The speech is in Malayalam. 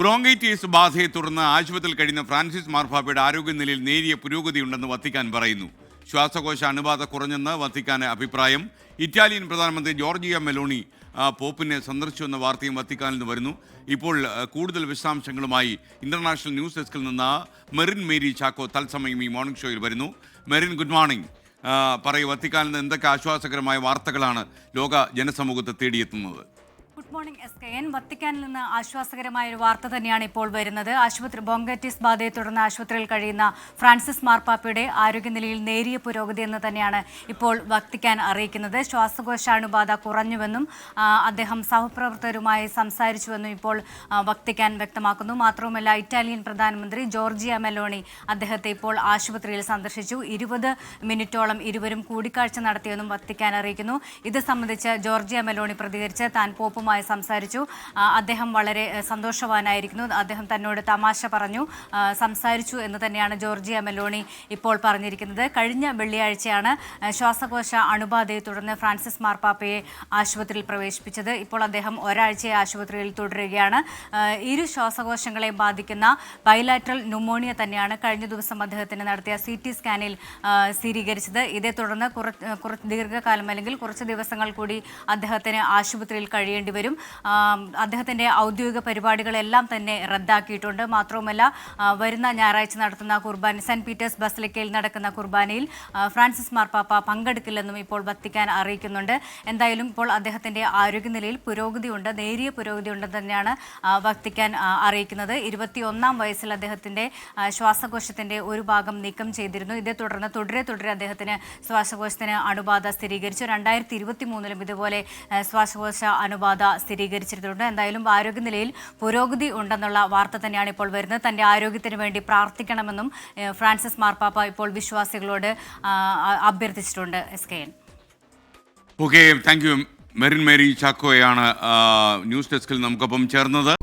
ബ്രോങ്കൈറ്റിസ് ബാധയെ തുടർന്ന് ആശുപത്രിയിൽ കഴിയുന്ന ഫ്രാൻസിസ് മാർപ്പാപ്പയുടെ ആരോഗ്യനിലയിൽ നേരിയ പുരോഗതിയുണ്ടെന്ന് വത്തിക്കാൻ പറയുന്നു. ശ്വാസകോശ അണുബാധ കുറഞ്ഞെന്ന് വത്തിക്കാൻ അഭിപ്രായം. ഇറ്റാലിയൻ പ്രധാനമന്ത്രി ജോർജിയ മെലോണി പോപ്പിനെ സന്ദർശിച്ചുവെന്ന വാർത്തയും വത്തിക്കാനിൽ നിന്ന് വരുന്നു. ഇപ്പോൾ കൂടുതൽ വിശദാംശങ്ങളുമായി ഇന്റർനാഷണൽ ന്യൂസ് ഡെസ്കിൽ നിന്ന് മെറിൻ മേരി ചാക്കോ തത്സമയം ഈ മോർണിംഗ് ഷോയിൽ വരുന്നു. Merin, good morning. പറയൂ, വത്തിക്കാനിൽ നിന്ന് എന്തൊക്കെ ആശ്വാസകരമായ വാർത്തകളാണ് ലോക ജനസമൂഹത്തെ തേടിയെത്തുന്നത്? Good morning SKN. വത്തിക്കാനിൽ നിന്ന് ആശ്വാസകരമായ ഒരു വാർത്ത തന്നെയാണ് ഇപ്പോൾ വരുന്നത്. ബ്രോങ്കൈറ്റിസ് ബാധയെ തുടർന്ന് ആശുപത്രിയിൽ കഴിയുന്ന ഫ്രാൻസിസ് മാർപ്പാപ്പയുടെ ആരോഗ്യനിലയിൽ നേരിയ പുരോഗതി എന്ന് തന്നെയാണ് ഇപ്പോൾ വത്തിക്കാൻ അറിയിക്കുന്നത്. ശ്വാസകോശാണുബാധ കുറഞ്ഞുവെന്നും അദ്ദേഹം സഹപ്രവർത്തകരുമായി സംസാരിച്ചുവെന്നും ഇപ്പോൾ വത്തിക്കാൻ വ്യക്തമാക്കുന്നു. മാത്രവുമല്ല, ഇറ്റാലിയൻ പ്രധാനമന്ത്രി ജോർജിയ മെലോണി അദ്ദേഹത്തെ ഇപ്പോൾ ആശുപത്രിയിൽ സന്ദർശിച്ചു. 20 മിനിറ്റോളം ഇരുവരും കൂടിക്കാഴ്ച നടത്തിയെന്നും വത്തിക്കാൻ അറിയിക്കുന്നു. ഇത് സംബന്ധിച്ച് ജോർജിയ മെലോണി പ്രതികരിച്ച് താൻ പോപ്പുമായി സംസാരിച്ചു. അദ്ദേഹം വളരെ സന്തോഷവാനായിരിക്കുന്നു. അദ്ദേഹം തന്നോട് തമാശ പറഞ്ഞു, സംസാരിച്ചു എന്ന് തന്നെയാണ് ജോർജിയ മെലോണി ഇപ്പോൾ പറഞ്ഞിരിക്കുന്നത്. കഴിഞ്ഞ വെള്ളിയാഴ്ചയാണ് ശ്വാസകോശ അണുബാധയെ തുടർന്ന് ഫ്രാൻസിസ് മാർപ്പാപ്പയെ ആശുപത്രിയിൽ പ്രവേശിപ്പിച്ചത്. ഇപ്പോൾ അദ്ദേഹം ഒരാഴ്ചയെ ആശുപത്രിയിൽ തുടരുകയാണ്. ഇരു ശ്വാസകോശങ്ങളെ ബാധിക്കുന്ന ബൈലാറ്ററൽ ന്യൂമോണിയ തന്നെയാണ് കഴിഞ്ഞ ദിവസം അദ്ദേഹത്തിന് നടത്തിയ CT സ്കാനിൽ സ്ഥിരീകരിച്ചത്. ഇതേ തുടർന്ന് ദീർഘകാലം അല്ലെങ്കിൽ കുറച്ച് ദിവസങ്ങൾ കൂടി അദ്ദേഹത്തിന് ആശുപത്രിയിൽ കഴിയേണ്ടി വരും. അദ്ദേഹത്തിൻ്റെ ഔദ്യോഗിക പരിപാടികളെല്ലാം തന്നെ റദ്ദാക്കിയിട്ടുണ്ട്. മാത്രവുമല്ല, വരുന്ന ഞായറാഴ്ച നടത്തുന്ന കുർബാന, സെന്റ് പീറ്റേഴ്സ് ബസലിക്കയിൽ നടക്കുന്ന കുർബാനയിൽ ഫ്രാൻസിസ് മാർപ്പാപ്പ പങ്കെടുക്കില്ലെന്നും ഇപ്പോൾ വത്തിക്കാൻ അറിയിക്കുന്നുണ്ട്. എന്തായാലും ഇപ്പോൾ അദ്ദേഹത്തിൻ്റെ ആരോഗ്യനിലയിൽ പുരോഗതിയുണ്ട്, നേരിയ പുരോഗതിയുണ്ടെന്ന് തന്നെയാണ് വത്തിക്കാൻ അറിയിക്കുന്നത്. 21-ാം വയസ്സിൽ അദ്ദേഹത്തിൻ്റെ ശ്വാസകോശത്തിൻ്റെ ഒരു ഭാഗം നീക്കം ചെയ്തിരുന്നു. ഇതേ തുടർന്ന് തുടരെ അദ്ദേഹത്തിന് ശ്വാസകോശത്തിന് അണുബാധ സ്ഥിരീകരിച്ചു. 2023-ലും ഇതുപോലെ ശ്വാസകോശ അണുബാധ സ്ഥിരീകരിച്ചിട്ടുണ്ട്. എന്തായാലും ആരോഗ്യനിലയിൽ പുരോഗതി ഉണ്ടെന്നുള്ള വാർത്ത തന്നെയാണ് ഇപ്പോൾ വരുന്നത്. തൻ്റെ ആരോഗ്യത്തിന് വേണ്ടി പ്രാർത്ഥിക്കണമെന്നും ഫ്രാൻസിസ് മാർപ്പാപ്പ ഇപ്പോൾ വിശ്വാസികളോട് അഭ്യർത്ഥിച്ചിട്ടുണ്ട്. SKN. Okay, thank you. Merin Mary ചാക്കോയാണ് ന്യൂസ് ഡെസ്കിൽ നമുക്കൊപ്പം ചേർന്നത്.